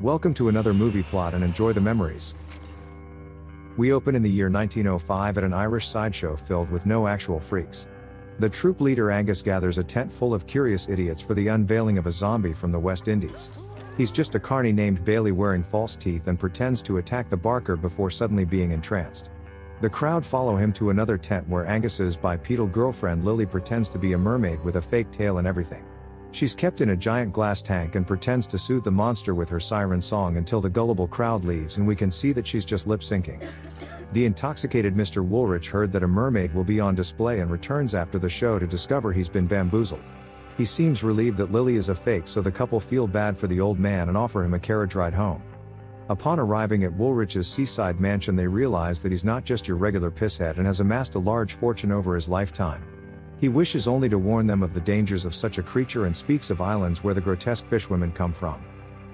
Welcome to another movie plot and enjoy the memories. We open in the year 1905 at an Irish sideshow filled with no actual freaks. The troop leader Angus gathers a tent full of curious idiots for the unveiling of a zombie from the West Indies. He's just a carny named Bailey wearing false teeth and pretends to attack the barker before suddenly being entranced. The crowd follow him to another tent where Angus's bipedal girlfriend Lily pretends to be a mermaid with a fake tail and everything. She's kept in a giant glass tank and pretends to soothe the monster with her siren song until the gullible crowd leaves and we can see that she's just lip-syncing. The intoxicated Mr. Woolrich heard that a mermaid will be on display and returns after the show to discover he's been bamboozled. He seems relieved that Lily is a fake, so the couple feel bad for the old man and offer him a carriage ride home. Upon arriving at Woolrich's seaside mansion, they realize that he's not just your regular pisshead and has amassed a large fortune over his lifetime. He wishes only to warn them of the dangers of such a creature and speaks of islands where the grotesque fishwomen come from.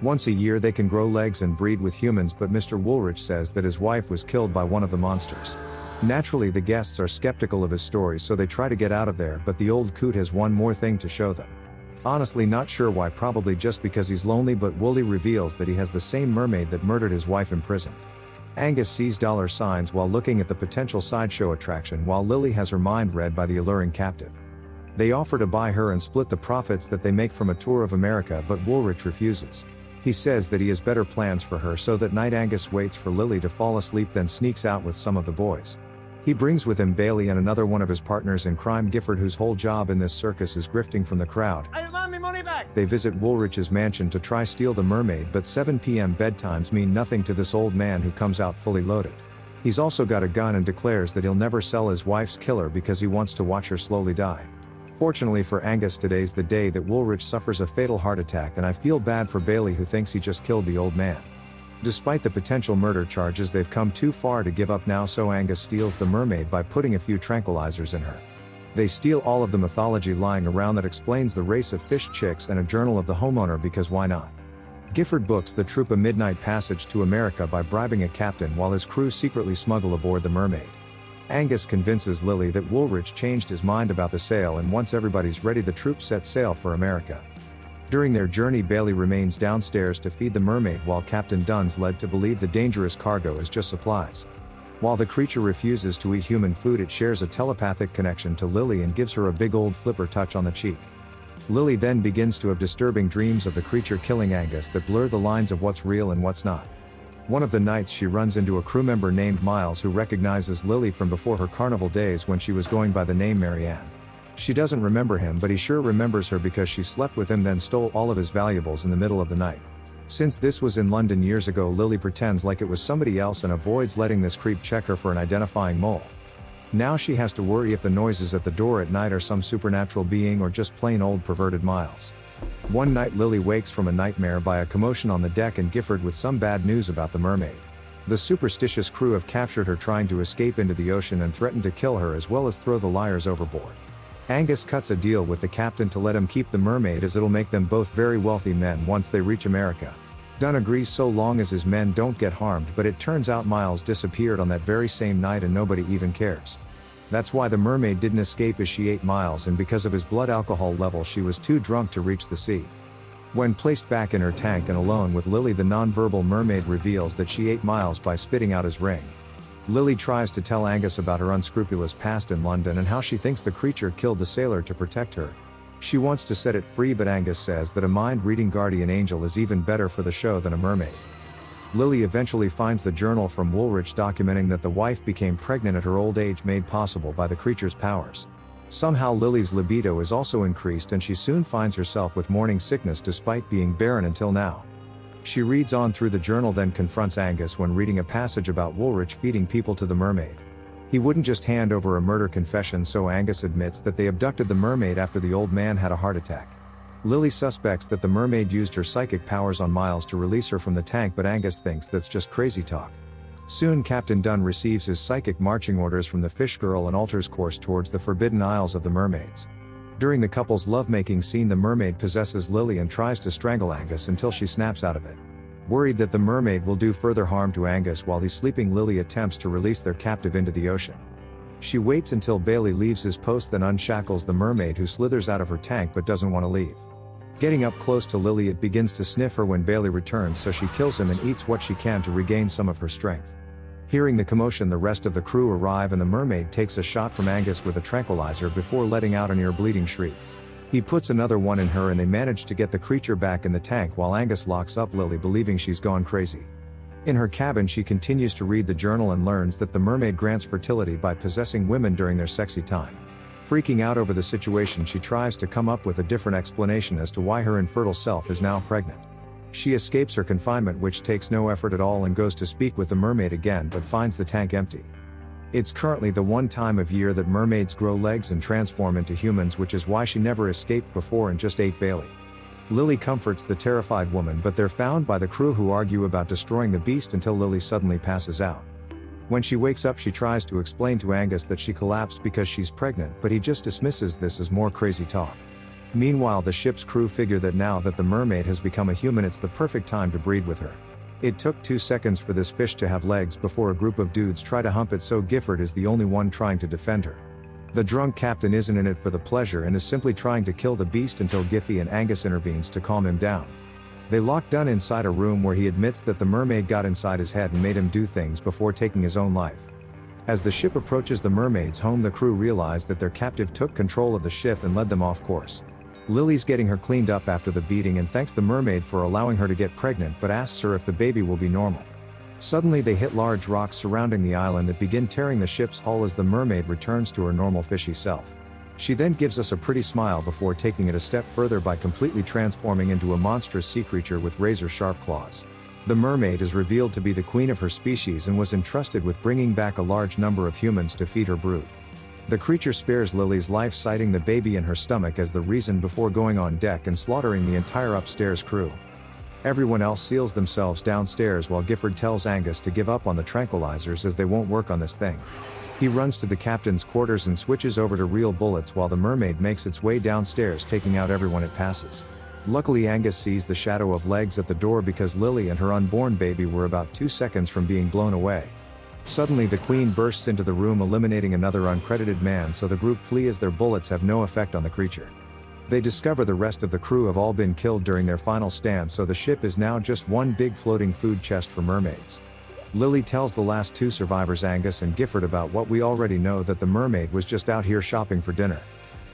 Once a year they can grow legs and breed with humans, but Mr. Woolrich says that his wife was killed by one of the monsters. Naturally, the guests are skeptical of his stories, so they try to get out of there, but the old coot has one more thing to show them. Honestly not sure why, probably just because he's lonely, but Wooly reveals that he has the same mermaid that murdered his wife imprisoned. Angus sees dollar signs while looking at the potential sideshow attraction, while Lily has her mind read by the alluring captive. They offer to buy her and split the profits that they make from a tour of America, but Woolrich refuses. He says that he has better plans for her, so that night Angus waits for Lily to fall asleep, then sneaks out with some of the boys. He brings with him Bailey and another one of his partners in crime, Gifford, whose whole job in this circus is grifting from the crowd. I demand me money back! They visit Woolrich's mansion to try steal the mermaid, but 7 p.m. bedtimes mean nothing to this old man who comes out fully loaded. He's also got a gun and declares that he'll never sell his wife's killer because he wants to watch her slowly die. Fortunately for Angus, today's the day that Woolrich suffers a fatal heart attack, and I feel bad for Bailey, who thinks he just killed the old man. Despite the potential murder charges, they've come too far to give up now, so Angus steals the mermaid by putting a few tranquilizers in her. They steal all of the mythology lying around that explains the race of fish chicks and a journal of the homeowner, because why not? Gifford books the troop a midnight passage to America by bribing a captain, while his crew secretly smuggle aboard the mermaid. Angus convinces Lily that Woolrich changed his mind about the sale, and once everybody's ready, the troop sets sail for America. During their journey, Bailey remains downstairs to feed the mermaid, while Captain Dunn's led to believe the dangerous cargo is just supplies. While the creature refuses to eat human food, it shares a telepathic connection to Lily and gives her a big old flipper touch on the cheek. Lily then begins to have disturbing dreams of the creature killing Angus that blur the lines of what's real and what's not. One of the nights she runs into a crew member named Miles, who recognizes Lily from before her carnival days when she was going by the name Marianne. She doesn't remember him, but he sure remembers her because she slept with him, then stole all of his valuables in the middle of the night. Since this was in London years ago, Lily pretends like it was somebody else and avoids letting this creep check her for an identifying mole. Now she has to worry if the noises at the door at night are some supernatural being or just plain old perverted Miles. One night Lily wakes from a nightmare by a commotion on the deck and Gifford with some bad news about the mermaid. The superstitious crew have captured her, trying to escape into the ocean, and threaten to kill her as well as throw the liars overboard. Angus cuts a deal with the captain to let him keep the mermaid, as it'll make them both very wealthy men once they reach America. Dunn agrees so long as his men don't get harmed, but it turns out Miles disappeared on that very same night and nobody even cares. That's why the mermaid didn't escape, as she ate Miles, and because of his blood alcohol level she was too drunk to reach the sea. When placed back in her tank and alone with Lily, the non-verbal mermaid reveals that she ate Miles by spitting out his ring. Lily tries to tell Angus about her unscrupulous past in London and how she thinks the creature killed the sailor to protect her. She wants to set it free, but Angus says that a mind-reading guardian angel is even better for the show than a mermaid. Lily eventually finds the journal from Woolrich documenting that the wife became pregnant at her old age, made possible by the creature's powers. Somehow Lily's libido is also increased, and she soon finds herself with morning sickness despite being barren until now. She reads on through the journal, then confronts Angus when reading a passage about Woolrich feeding people to the mermaid. He wouldn't just hand over a murder confession, so Angus admits that they abducted the mermaid after the old man had a heart attack. Lily suspects that the mermaid used her psychic powers on Miles to release her from the tank, but Angus thinks that's just crazy talk. Soon Captain Dunn receives his psychic marching orders from the fish girl and alters course towards the Forbidden Isles of the Mermaids. During the couple's lovemaking scene, the mermaid possesses Lily and tries to strangle Angus until she snaps out of it. Worried that the mermaid will do further harm to Angus while he's sleeping, Lily attempts to release their captive into the ocean. She waits until Bailey leaves his post, then unshackles the mermaid, who slithers out of her tank but doesn't want to leave. Getting up close to Lily, it begins to sniff her when Bailey returns, so she kills him and eats what she can to regain some of her strength. Hearing the commotion, the rest of the crew arrive and the mermaid takes a shot from Angus with a tranquilizer before letting out a near bleeding shriek. He puts another one in her and they manage to get the creature back in the tank while Angus locks up Lily, believing she's gone crazy. In her cabin, she continues to read the journal and learns that the mermaid grants fertility by possessing women during their sexy time. Freaking out over the situation, she tries to come up with a different explanation as to why her infertile self is now pregnant. She escapes her confinement, which takes no effort at all, and goes to speak with the mermaid again but finds the tank empty. It's currently the one time of year that mermaids grow legs and transform into humans, which is why she never escaped before and just ate Bailey. Lily comforts the terrified woman, but they're found by the crew, who argue about destroying the beast until Lily suddenly passes out. When she wakes up, she tries to explain to Angus that she collapsed because she's pregnant, but he just dismisses this as more crazy talk. Meanwhile, the ship's crew figure that now that the mermaid has become a human, it's the perfect time to breed with her. It took 2 seconds for this fish to have legs before a group of dudes try to hump it, so Gifford is the only one trying to defend her. The drunk captain isn't in it for the pleasure and is simply trying to kill the beast until Giffy and Angus intervenes to calm him down. They lock Dunn inside a room where he admits that the mermaid got inside his head and made him do things before taking his own life. As the ship approaches the mermaid's home, the crew realize that their captive took control of the ship and led them off course. Lily's getting her cleaned up after the beating and thanks the mermaid for allowing her to get pregnant, but asks her if the baby will be normal. Suddenly they hit large rocks surrounding the island that begin tearing the ship's hull as the mermaid returns to her normal fishy self. She then gives us a pretty smile before taking it a step further by completely transforming into a monstrous sea creature with razor-sharp claws. The mermaid is revealed to be the queen of her species and was entrusted with bringing back a large number of humans to feed her brood. The creature spares Lily's life, citing the baby in her stomach as the reason, before going on deck and slaughtering the entire upstairs crew. Everyone else seals themselves downstairs while Gifford tells Angus to give up on the tranquilizers as they won't work on this thing. He runs to the captain's quarters and switches over to real bullets while the mermaid makes its way downstairs, taking out everyone it passes. Luckily, Angus sees the shadow of legs at the door because Lily and her unborn baby were about 2 seconds from being blown away. Suddenly the queen bursts into the room, eliminating another uncredited man, so the group flee as their bullets have no effect on the creature. They discover the rest of the crew have all been killed during their final stand, so the ship is now just one big floating food chest for mermaids. Lily tells the last 2 survivors, Angus and Gifford, about what we already know, that the mermaid was just out here shopping for dinner.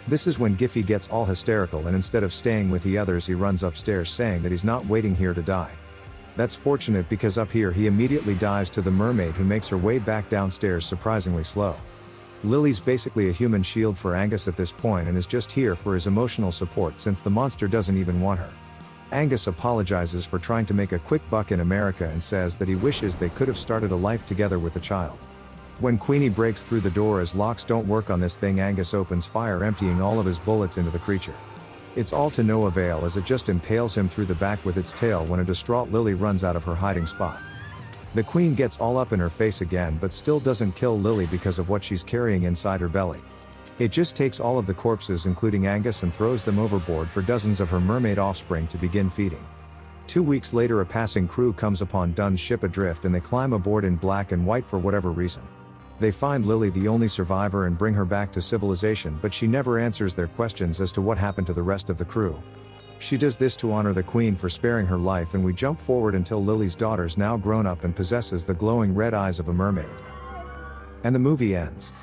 This is when Giffy gets all hysterical and instead of staying with the others, he runs upstairs saying that he's not waiting here to die. That's fortunate because up here he immediately dies to the mermaid, who makes her way back downstairs surprisingly slow. Lily's basically a human shield for Angus at this point and is just here for his emotional support since the monster doesn't even want her. Angus apologizes for trying to make a quick buck in America and says that he wishes they could have started a life together with a child. When Queenie breaks through the door, as locks don't work on this thing, Angus opens fire, emptying all of his bullets into the creature. It's all to no avail as it just impales him through the back with its tail when a distraught Lily runs out of her hiding spot. The queen gets all up in her face again but still doesn't kill Lily because of what she's carrying inside her belly. It just takes all of the corpses, including Angus, and throws them overboard for dozens of her mermaid offspring to begin feeding. 2 weeks later, a passing crew comes upon Dunn's ship adrift and they climb aboard in black and white for whatever reason. They find Lily, the only survivor, and bring her back to civilization, but she never answers their questions as to what happened to the rest of the crew. She does this to honor the queen for sparing her life, and we jump forward until Lily's daughter's now grown up and possesses the glowing red eyes of a mermaid. And the movie ends.